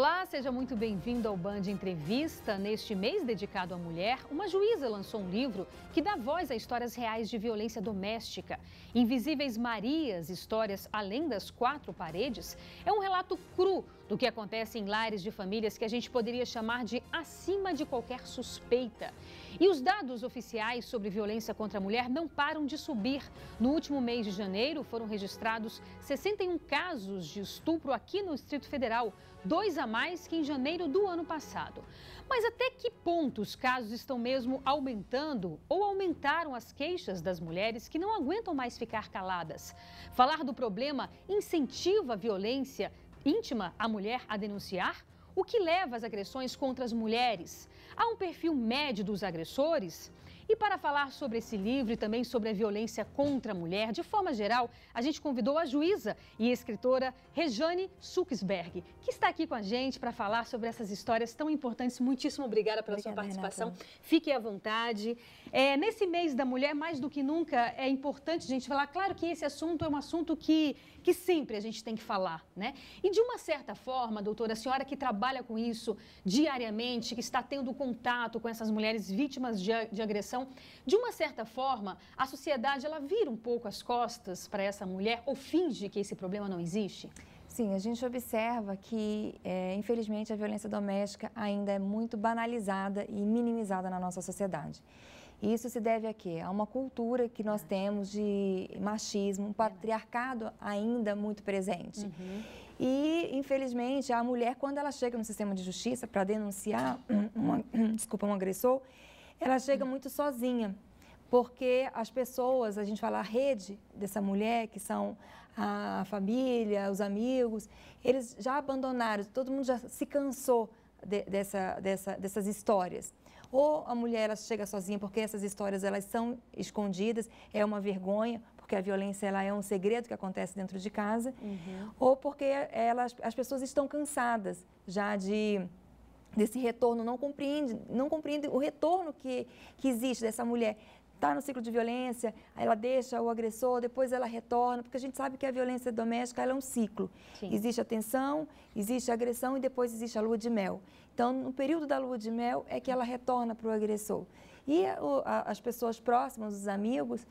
Olá, seja muito bem-vindo ao Band Entrevista. Neste mês dedicado à mulher, uma juíza lançou um livro que dá voz a histórias reais de violência doméstica. Invisíveis Marias, Histórias Além das Quatro Paredes, é um relato cru do que acontece em lares de famílias que a gente poderia chamar de acima de qualquer suspeita. E os dados oficiais sobre violência contra a mulher não param de subir. No último mês de janeiro, foram registrados 61 casos de estupro aqui no Distrito Federal, 2 a mais que em janeiro do ano passado. Mas até que ponto os casos estão mesmo aumentando ou aumentaram as queixas das mulheres que não aguentam mais ficar caladas? Falar do problema incentiva a violência íntima à mulher a denunciar? O que leva às agressões contra as mulheres? Há um perfil médio dos agressores? E para falar sobre esse livro e também sobre a violência contra a mulher, de forma geral, a gente convidou a juíza e escritora Rejane Suchsberg, que está aqui com a gente para falar sobre essas histórias tão importantes. Muitíssimo obrigada pela sua participação. Renata. Fique à vontade. Nesse mês da mulher, mais do que nunca, é importante a gente falar. Claro que esse assunto é um assunto que sempre a gente tem que falar, né? E de uma certa forma, doutora, a senhora que trabalha com isso diariamente, que está tendo contato com essas mulheres vítimas de agressão, de uma certa forma, a sociedade ela vira um pouco as costas para essa mulher ou finge que esse problema não existe? Sim, a gente observa que, infelizmente, a violência doméstica ainda é muito banalizada e minimizada na nossa sociedade. E isso se deve a quê? A uma cultura que nós temos de machismo, um patriarcado ainda muito presente. E, infelizmente, a mulher, quando ela chega no sistema de justiça para denunciar um agressor, ela chega muito sozinha, porque as pessoas, a gente fala a rede dessa mulher, que são a família, os amigos, eles já abandonaram, todo mundo já se cansou dessas histórias. Ou a mulher ela chega sozinha porque essas histórias elas são escondidas, é uma vergonha, porque a violência ela é um segredo que acontece dentro de casa, ou porque as pessoas estão cansadas já desse retorno, não compreende o retorno que existe dessa mulher. Está no ciclo de violência, aí ela deixa o agressor, depois ela retorna, porque a gente sabe que a violência doméstica ela é um ciclo. Sim. Existe a tensão, existe a agressão e depois existe a lua de mel. Então, no período da lua de mel é que ela retorna para o agressor. E as pessoas próximas, os amigos,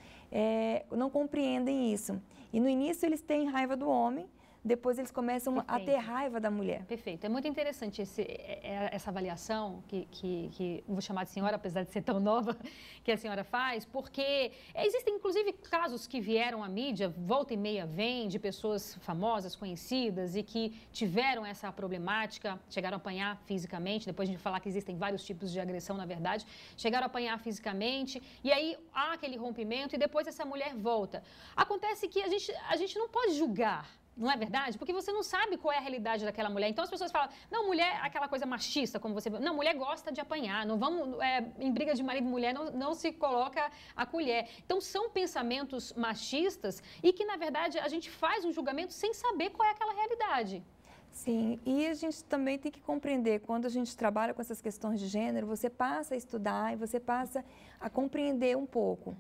não compreendem isso. E no início eles têm raiva do homem, depois eles começam a ter raiva da mulher. Perfeito. É muito interessante essa avaliação que vou chamar de senhora, apesar de ser tão nova, que a senhora faz, porque existem, inclusive, casos que vieram à mídia, volta e meia vem, de pessoas famosas, conhecidas e que tiveram essa problemática, chegaram a apanhar fisicamente, depois a gente falar que existem vários tipos de agressão, na verdade, chegaram a apanhar fisicamente e aí há aquele rompimento e depois essa mulher volta. Acontece que a gente não pode julgar. Não é verdade? Porque você não sabe qual é a realidade daquela mulher. Então as pessoas falam, não, mulher, aquela coisa machista, como você... Não, mulher gosta de apanhar, não vamos... em briga de marido e mulher não se coloca a colher. Então são pensamentos machistas e que, na verdade, a gente faz um julgamento sem saber qual é aquela realidade. Sim, e a gente também tem que compreender, quando a gente trabalha com essas questões de gênero, você passa a estudar e você passa a compreender um pouco.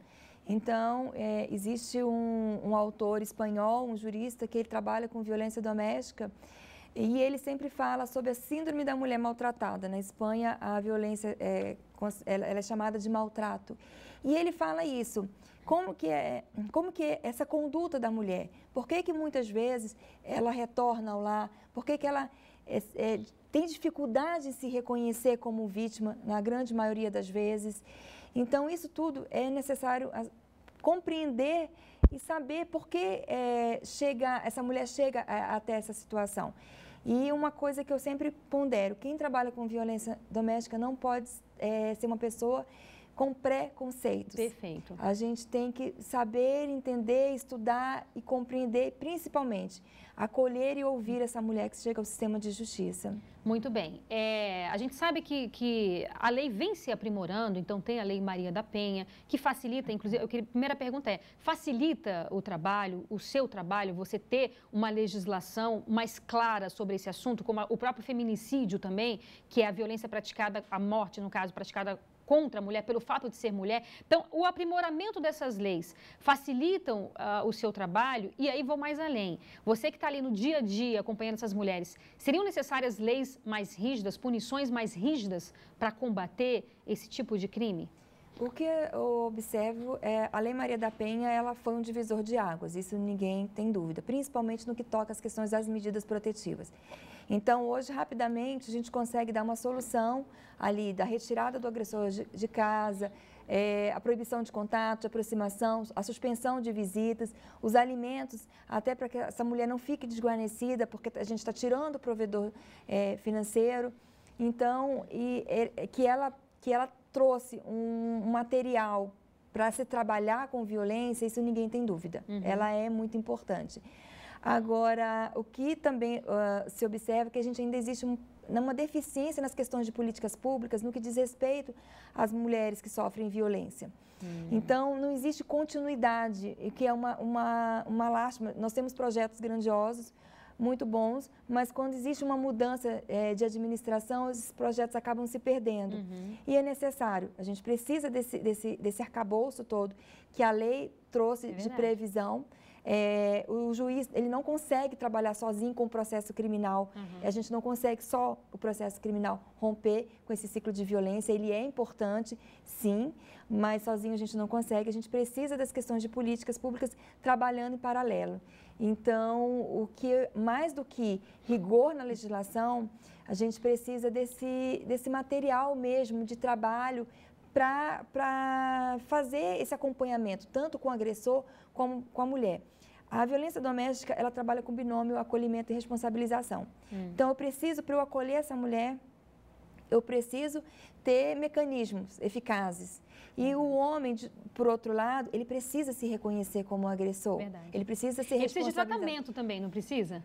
Então, existe um autor espanhol, um jurista, que ele trabalha com violência doméstica e ele sempre fala sobre a síndrome da mulher maltratada. Na Espanha, a violência ela é chamada de maltrato. E ele fala isso, como que é essa conduta da mulher? Por que muitas vezes ela retorna ao lar? Por que ela tem dificuldade em se reconhecer como vítima, na grande maioria das vezes? Então, isso tudo é necessário compreender e saber por que essa mulher chega até essa situação. E uma coisa que eu sempre pondero, quem trabalha com violência doméstica não pode ser uma pessoa com preconceitos. Perfeito. A gente tem que saber, entender, estudar e compreender, principalmente, acolher e ouvir essa mulher que chega ao sistema de justiça. Muito bem. A gente sabe que a lei vem se aprimorando, então tem a Lei Maria da Penha, que facilita, inclusive, a primeira pergunta facilita o trabalho, o seu trabalho, você ter uma legislação mais clara sobre esse assunto, como o próprio feminicídio também, que é a violência praticada, a morte, no caso, praticada contra a mulher pelo fato de ser mulher. Então, o aprimoramento dessas leis facilitam o seu trabalho e aí vou mais além. Você que está ali no dia a dia acompanhando essas mulheres, seriam necessárias leis mais rígidas, punições mais rígidas para combater esse tipo de crime? O que eu observo é a Lei Maria da Penha, ela foi um divisor de águas, isso ninguém tem dúvida, principalmente no que toca às questões das medidas protetivas. Então, hoje, rapidamente, a gente consegue dar uma solução ali da retirada do agressor de casa, a proibição de contato, de aproximação, a suspensão de visitas, os alimentos, até para que essa mulher não fique desguarnecida, porque a gente está tirando o provedor financeiro. Então, que ela trouxe um material para se trabalhar com violência, isso ninguém tem dúvida. Ela é muito importante. Agora, o que também se observa é que a gente ainda existe uma deficiência nas questões de políticas públicas no que diz respeito às mulheres que sofrem violência. Então, não existe continuidade, que é uma lástima. Nós temos projetos grandiosos, muito bons, mas quando existe uma mudança de administração, esses projetos acabam se perdendo. E é necessário, a gente precisa desse arcabouço todo que a lei trouxe de previsão. O juiz, ele não consegue trabalhar sozinho com o processo criminal, a gente não consegue só o processo criminal romper com esse ciclo de violência, ele é importante, sim, mas sozinho a gente não consegue, a gente precisa das questões de políticas públicas trabalhando em paralelo. Então, mais do que rigor na legislação, a gente precisa desse material mesmo de trabalho para fazer esse acompanhamento, tanto com o agressor como com a mulher. A violência doméstica, ela trabalha com binômio acolhimento e responsabilização. Então, para eu acolher essa mulher, eu preciso ter mecanismos eficazes. E o homem, por outro lado, ele precisa se reconhecer como agressor. Verdade. Ele precisa se responsabilizar. Ele precisa de tratamento também, não precisa?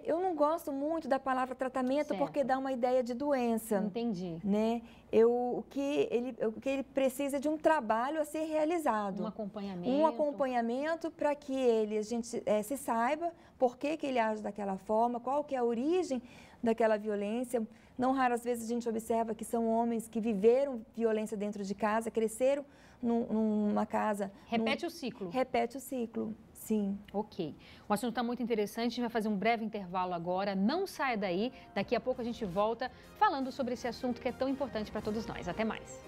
Eu não gosto muito da palavra tratamento, certo, porque dá uma ideia de doença. Entendi. Né? O que ele precisa de um trabalho a ser realizado. Um acompanhamento. Um acompanhamento para que a gente se saiba por que ele age daquela forma, qual que é a origem daquela violência. Não raras vezes a gente observa que são homens que viveram violência dentro de casa, cresceram numa casa... Repete o ciclo. Repete o ciclo. Sim. Ok. O assunto está muito interessante, a gente vai fazer um breve intervalo agora, não saia daí, daqui a pouco a gente volta falando sobre esse assunto que é tão importante para todos nós. Até mais.